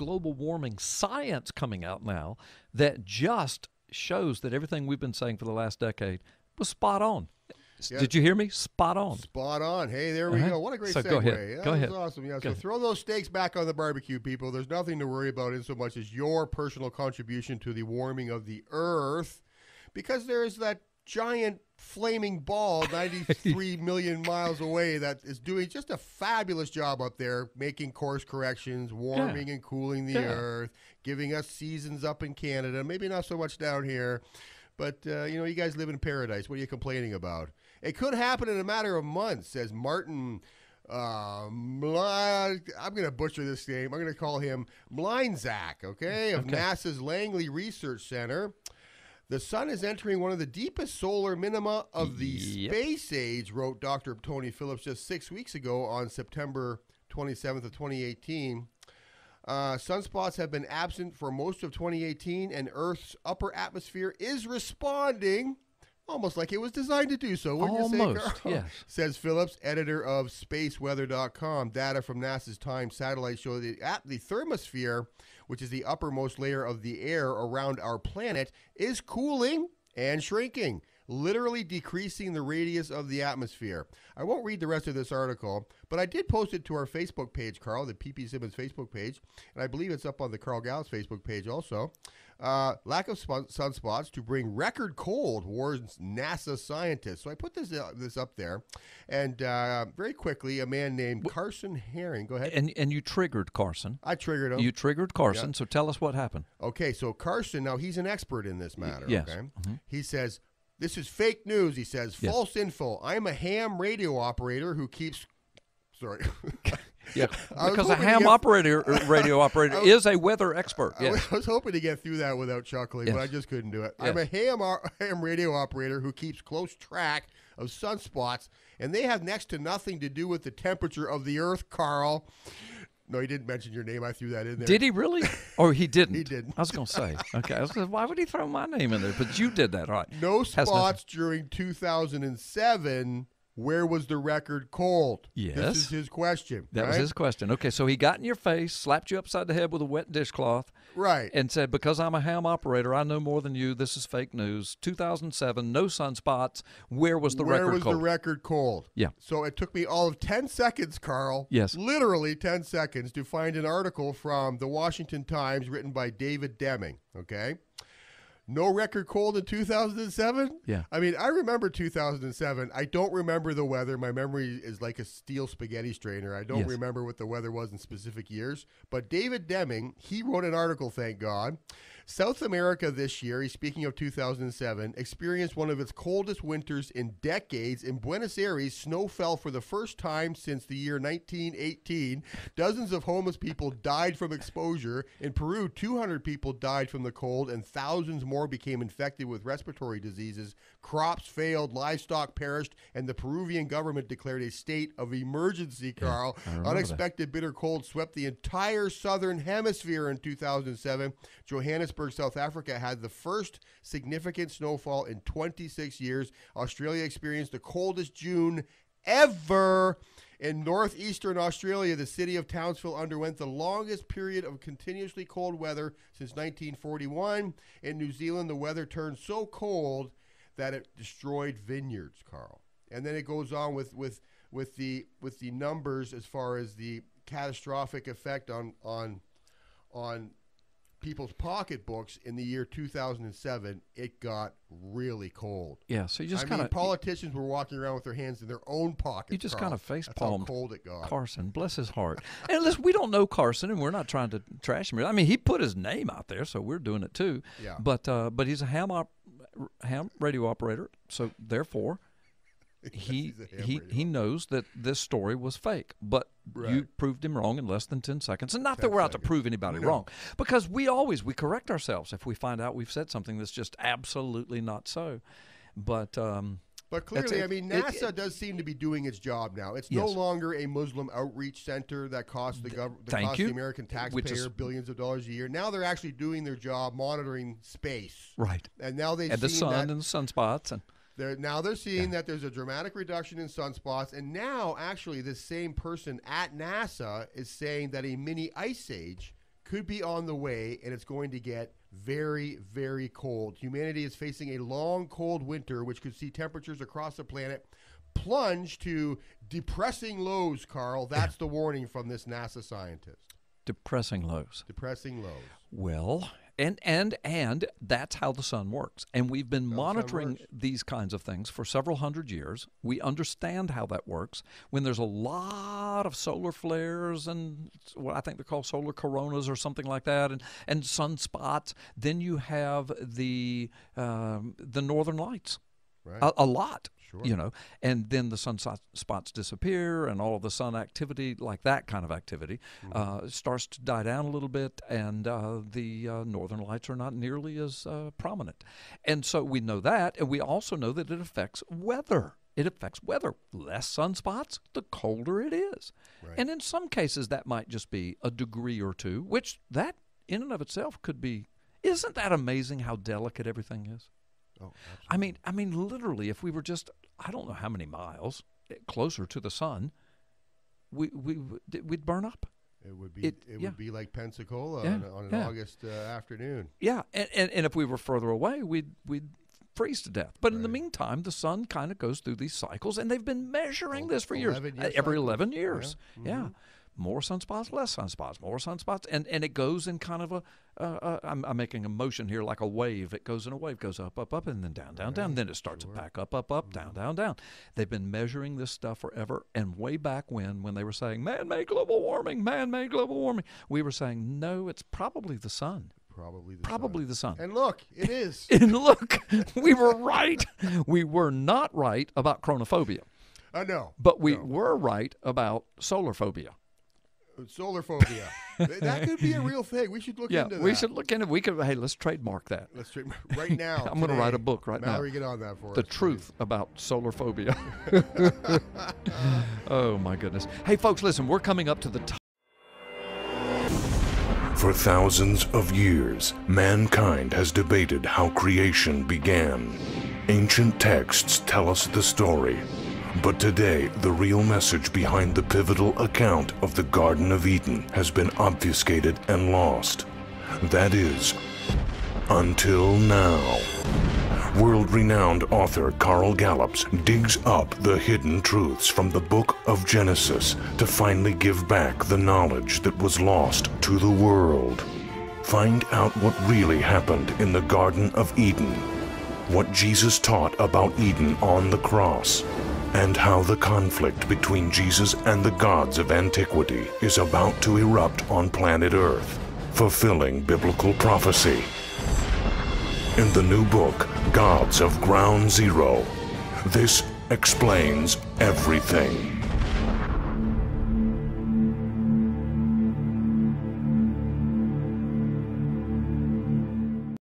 global warming science coming out now that just shows that everything we've been saying for the last decade was spot on. Yeah. Did you hear me? Spot on. Spot on. Hey, there we go. What a great segue. Go ahead. Yeah, go ahead. Awesome. Yeah. So throw those steaks back on the barbecue, people. There's nothing to worry about in so much as your personal contribution to the warming of the earth, because there is that giant flaming ball 93 million miles away that is doing just a fabulous job up there, making course corrections, warming and cooling the earth, giving us seasons up in Canada, maybe not so much down here. But, you guys live in paradise. What are you complaining about? It could happen in a matter of months, says Martin. I'm going to butcher this name. I'm going to call him Mlynczak, of NASA's Langley Research Center. The sun is entering one of the deepest solar minima of the space age, wrote Dr. Tony Phillips just 6 weeks ago on September 27th of 2018. Sunspots have been absent for most of 2018, and Earth's upper atmosphere is responding almost like it was designed to do so. Wouldn't you say, Carl? Yes. Says Phillips, editor of spaceweather.com. Data from NASA's Time satellite show that the thermosphere, which is the uppermost layer of the air around our planet, is cooling and shrinking, literally decreasing the radius of the atmosphere. I won't read the rest of this article, but I did post it to our Facebook page, Carl, the PP Simmons Facebook page, and I believe it's up on the Carl Gallups Facebook page also. Lack of sunspots to bring record cold, warns NASA scientists. So I put this up there, and very quickly, a man named Carson Herring. Go ahead. And you triggered Carson. I triggered him. You triggered Carson, so tell us what happened. Okay, so Carson, now he's an expert in this matter. Yes. Okay? He says, this is fake news, he says. False info. I'm a ham radio operator who keeps... Sorry. Yeah, because a ham radio operator is a weather expert. Yes. I was hoping to get through that without chuckling, but I just couldn't do it. Yes. I'm a ham radio operator who keeps close track of sunspots, and they have next to nothing to do with the temperature of the Earth, Carl. No, he didn't mention your name. I threw that in there. Did he really? Or he didn't? He didn't. I was going to say. Okay. I was gonna, why would he throw my name in there? But you did that, right? No spots during 2007. Where was the record cold? Yes. This is his question. That was his question. Okay, so he got in your face, slapped you upside the head with a wet dishcloth. Right. And said, because I'm a ham operator, I know more than you. This is fake news. 2007, no sunspots. Where was the record cold? Where was the record cold? Yeah. So it took me all of 10 seconds, Carl. Yes. Literally 10 seconds to find an article from the Washington Times written by David Deming, okay? No record cold in 2007? Yeah. I mean, I remember 2007. I don't remember the weather. My memory is like a steel spaghetti strainer. I don't remember what the weather was in specific years. But David Deming, he wrote an article, thank God. South America this year, he's speaking of 2007, experienced one of its coldest winters in decades. In Buenos Aires, snow fell for the first time since the year 1918. Dozens of homeless people died from exposure. In Peru, 200 people died from the cold, and thousands more became infected with respiratory diseases. Crops failed, livestock perished, and the Peruvian government declared a state of emergency, Carl. Unexpected bitter cold swept the entire southern hemisphere in 2007. Johannesburg, South Africa had the first significant snowfall in 26 years. Australia experienced the coldest June ever. In northeastern Australia, the city of Townsville underwent the longest period of continuously cold weather since 1941. In New Zealand, the weather turned so cold that it destroyed vineyards, Carl. And then it goes on with the numbers as far as the catastrophic effect on people's pocketbooks in the year 2007. It got really cold. Yeah, so you just politicians were walking around with their hands in their own pockets. You just kind of face That's how palmed cold it got. Carson, bless his heart. And listen, we don't know Carson, and we're not trying to trash him. I mean, he put his name out there, so we're doing it too. Yeah. But he's a ham radio operator, so therefore he knows that this story was fake. But you proved him wrong in less than 10 seconds. And not that we're out to prove anybody wrong, because we correct ourselves if we find out we've said something that's just absolutely not so. But clearly, I mean, NASA does seem to be doing its job now. It's no longer a Muslim outreach center that costs the American taxpayer billions of dollars a year. Now they're actually doing their job, monitoring space. Right. And now they've seen the sun and the sunspots. And they're seeing that there's a dramatic reduction in sunspots. And now, actually, this same person at NASA is saying that a mini ice age could be on the way, and it's going to get very, very cold. Humanity is facing a long, cold winter, which could see temperatures across the planet plunge to depressing lows, Carl. That's the warning from this NASA scientist. Depressing lows. Depressing lows. Well, and that's how the sun works. And we've been monitoring these kinds of things for several hundred years. We understand how that works. When there's a lot of solar flares and what I think they're called solar coronas or something like that, and sunspots, then you have the northern lights. Right. A lot, sure. You know, and then the sunspots disappear, and all of the sun activity, like that kind of activity, starts to die down a little bit, and the northern lights are not nearly as prominent. And so we know that, and we also know that it affects weather. It affects weather. Less sunspots, the colder it is. Right. And in some cases, that might just be a degree or two, which that in and of itself could be. Isn't that amazing how delicate everything is? Oh, I mean, literally, if we were just, I don't know how many miles closer to the sun, we'd burn up. It would be would be like Pensacola on an August afternoon. Yeah, and if we were further away, we'd freeze to death. But in the meantime, the sun kind of goes through these cycles, and they've been measuring this for years. Every 11 years. Yeah. More sunspots, less sunspots, more sunspots, and it goes in kind of I'm making a motion here like a wave. It goes in a wave, goes up, up, up, and then down, down, down. Then it starts back up, up, up, down, down, down. They've been measuring this stuff forever, and way back when they were saying man-made global warming, we were saying no, it's probably the sun. Probably the sun. And look, it is. And look, we were right. We were not right about chronophobia. No. But we were right about solar phobia. Solar phobia. That could be a real thing. We should look into that. Yeah, we should look into it. Hey, let's trademark that. Let's right now. I'm going to write a book right now. Mallory, get on that for us. The truth about solar phobia. Oh, my goodness. Hey, folks, listen, we're coming up to the top. For thousands of years, mankind has debated how creation began. Ancient texts tell us the story. But today, the real message behind the pivotal account of the Garden of Eden has been obfuscated and lost. That is, until now. World-renowned author Carl Gallups digs up the hidden truths from the book of Genesis to finally give back the knowledge that was lost to the world. Find out what really happened in the Garden of Eden, what Jesus taught about Eden on the cross, and how the conflict between Jesus and the gods of antiquity is about to erupt on planet Earth, fulfilling biblical prophecy. In the new book, Gods of Ground Zero, this explains everything.